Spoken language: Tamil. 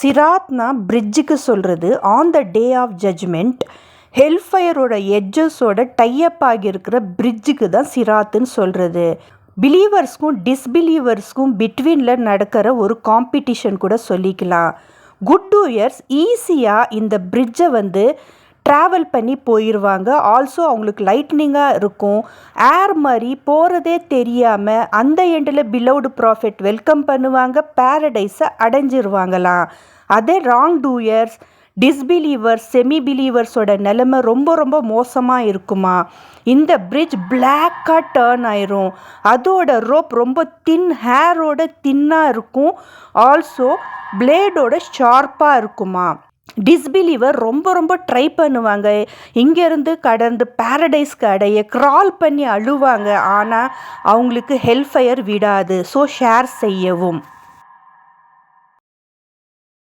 சிராத்னா பிரிட்ஜுக்கு சொல்கிறது on the day of judgment ஹெல்ஃபயரோட எட்ஜஸோட டைஅப் ஆகியிருக்கிற பிரிட்ஜுக்கு தான் சிராத்துன்னு சொல்கிறது. பிலீவர்ஸ்க்கும் டிஸ்பிலீவர்ஸ்க்கும் பிட்வீனில் நடக்கிற ஒரு காம்படிஷன் கூட சொல்லிக்கலாம். குட் டூயர்ஸ் ஈஸியாக இந்த பிரிட்ஜை ட்ராவல் பண்ணி போயிடுவாங்க. ஆல்சோ அவங்களுக்கு லைட்னிங்காக இருக்கும். ஏர் மாதிரி போகிறதே தெரியாமல் அந்த எண்டில் பிலவுடு ப்ராஃபிட் வெல்கம் பண்ணுவாங்க, பேரடைஸை அடைஞ்சிருவாங்களாம். அதே ராங் டூயர்ஸ் டிஸ்பிலீவர்ஸ் செமி பிலீவர்ஸோட நிலைமை ரொம்ப ரொம்ப மோசமாக இருக்குமா. இந்த பிரிட்ஜ் பிளாக்காக டேர்ன் ஆயிரும். அதோட ரோப் ரொம்ப ஹேரோட தின்னாக இருக்கும். ஆல்சோ பிளேடோட ஷார்ப்பாக இருக்குமா. டிஸ்பிலீவர் ரொம்ப ரொம்ப ட்ரை பண்ணுவாங்க, இங்கேருந்து கடந்து பேரடைஸ்க்கு அடைய க்ரால் பண்ணி அழுவாங்க. ஆனால் அவங்களுக்கு ஹெல்ஃபயர் விடாது. ஸோ ஷேர் செய்யவும்.